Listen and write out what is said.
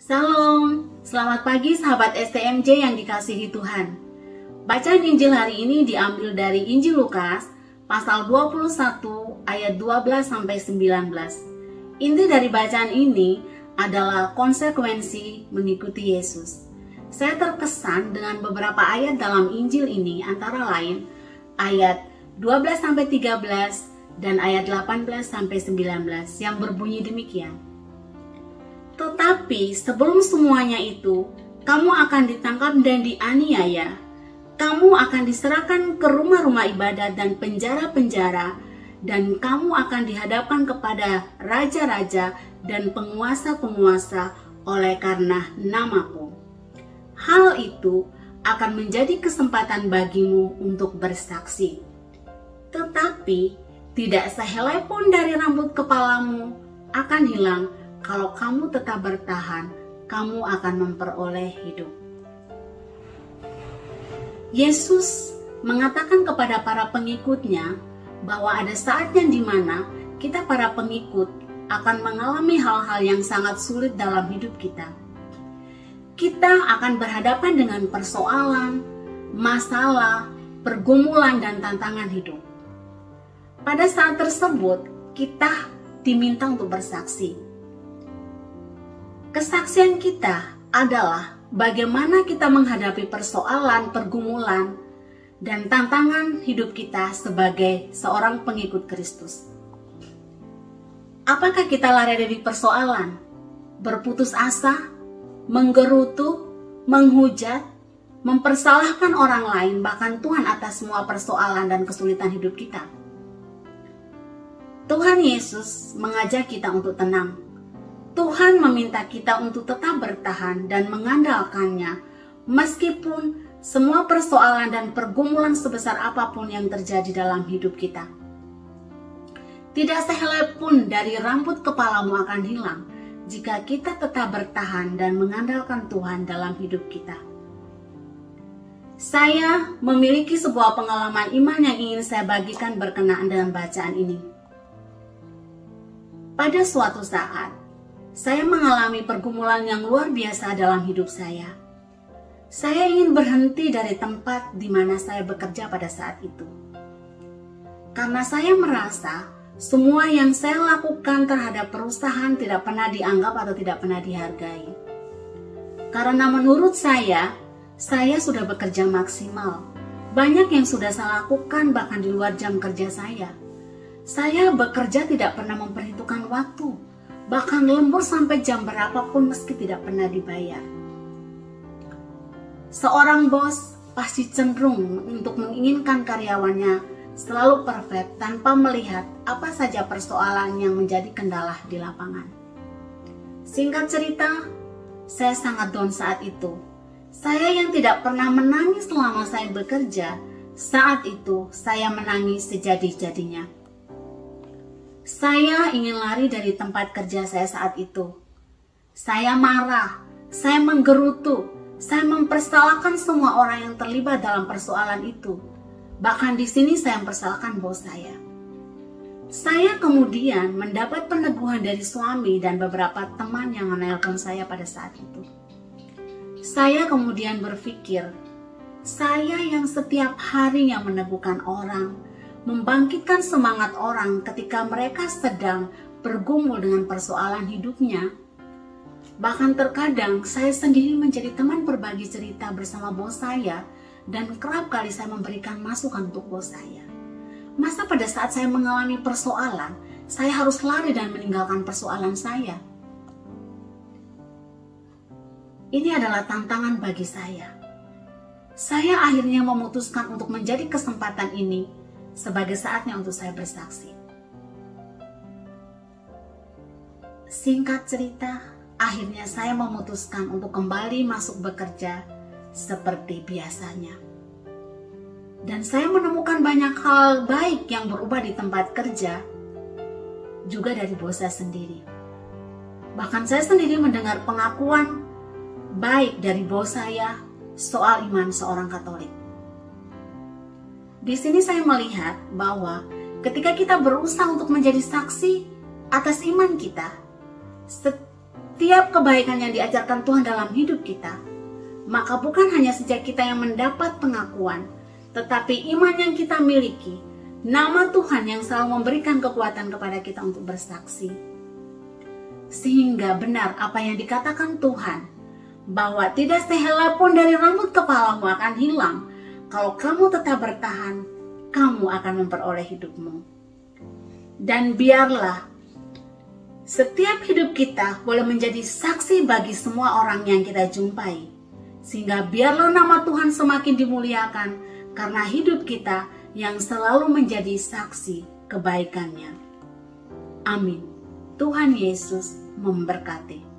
Salam, selamat pagi sahabat STMJ yang dikasihi Tuhan. Bacaan Injil hari ini diambil dari Injil Lukas pasal 21 ayat 12-19. Inti dari bacaan ini adalah konsekuensi mengikuti Yesus. Saya terkesan dengan beberapa ayat dalam Injil ini, antara lain ayat 12-13 dan ayat 18-19 yang berbunyi demikian. Tetapi sebelum semuanya itu, kamu akan ditangkap dan dianiaya. Kamu akan diserahkan ke rumah-rumah ibadat dan penjara-penjara, dan kamu akan dihadapkan kepada raja-raja dan penguasa-penguasa oleh karena namaku. Hal itu akan menjadi kesempatan bagimu untuk bersaksi. Tetapi tidak sehelai pun dari rambut kepalamu akan hilang. Kalau kamu tetap bertahan, kamu akan memperoleh hidup. Yesus mengatakan kepada para pengikutnya bahwa ada saatnya di mana kita para pengikut akan mengalami hal-hal yang sangat sulit dalam hidup kita. Kita akan berhadapan dengan persoalan, masalah, pergumulan, dan tantangan hidup. Pada saat tersebut, kita diminta untuk bersaksi. Kesaksian kita adalah bagaimana kita menghadapi persoalan, pergumulan, dan tantangan hidup kita sebagai seorang pengikut Kristus. Apakah kita lari dari persoalan, berputus asa, menggerutu, menghujat, mempersalahkan orang lain, bahkan Tuhan atas semua persoalan dan kesulitan hidup kita? Tuhan Yesus mengajak kita untuk tenang. Tuhan meminta kita untuk tetap bertahan dan mengandalkannya, meskipun semua persoalan dan pergumulan sebesar apapun yang terjadi dalam hidup kita. Tidak sehelai pun dari rambut kepalamu akan hilang jika kita tetap bertahan dan mengandalkan Tuhan dalam hidup kita. Saya memiliki sebuah pengalaman iman yang ingin saya bagikan berkenaan dengan bacaan ini. Pada suatu saat, saya mengalami pergumulan yang luar biasa dalam hidup saya. Saya ingin berhenti dari tempat di mana saya bekerja pada saat itu. Karena saya merasa semua yang saya lakukan terhadap perusahaan tidak pernah dianggap atau tidak pernah dihargai. Karena menurut saya sudah bekerja maksimal. Banyak yang sudah saya lakukan bahkan di luar jam kerja saya. Saya bekerja tidak pernah memperhitungkan waktu. Bahkan lembur sampai jam berapapun meski tidak pernah dibayar. Seorang bos pasti cenderung untuk menginginkan karyawannya selalu perfect tanpa melihat apa saja persoalan yang menjadi kendala di lapangan. Singkat cerita, saya sangat down saat itu. Saya yang tidak pernah menangis selama saya bekerja, saat itu saya menangis sejadi-jadinya. Saya ingin lari dari tempat kerja saya saat itu. Saya marah, saya menggerutu, saya mempersalahkan semua orang yang terlibat dalam persoalan itu. Bahkan di sini saya mempersalahkan bos saya. Saya kemudian mendapat peneguhan dari suami dan beberapa teman yang menelpon saya pada saat itu. Saya kemudian berpikir, saya yang setiap harinya meneguhkan orang, membangkitkan semangat orang ketika mereka sedang bergumul dengan persoalan hidupnya. Bahkan terkadang saya sendiri menjadi teman berbagi cerita bersama bos saya dan kerap kali saya memberikan masukan untuk bos saya. Masa pada saat saya mengalami persoalan, saya harus lari dan meninggalkan persoalan saya? Ini adalah tantangan bagi saya. Saya akhirnya memutuskan untuk menjadi kesempatan ini sebagai saatnya untuk saya bersaksi. Singkat cerita, akhirnya saya memutuskan untuk kembali masuk bekerja seperti biasanya. Dan saya menemukan banyak hal baik yang berubah di tempat kerja, juga dari bos saya sendiri. Bahkan saya sendiri mendengar pengakuan baik dari bos saya soal iman seorang Katolik. Di sini saya melihat bahwa ketika kita berusaha untuk menjadi saksi atas iman kita, tiap kebaikan yang diajarkan Tuhan dalam hidup kita, maka bukan hanya saja kita yang mendapat pengakuan, tetapi iman yang kita miliki, nama Tuhan yang selalu memberikan kekuatan kepada kita untuk bersaksi. Sehingga benar apa yang dikatakan Tuhan, bahwa tidak sehelai pun dari rambut kepalamu akan hilang. Kalau kamu tetap bertahan, kamu akan memperoleh hidupmu. Dan biarlah setiap hidup kita boleh menjadi saksi bagi semua orang yang kita jumpai. Sehingga biarlah nama Tuhan semakin dimuliakan karena hidup kita yang selalu menjadi saksi kebaikannya. Amin. Tuhan Yesus memberkati.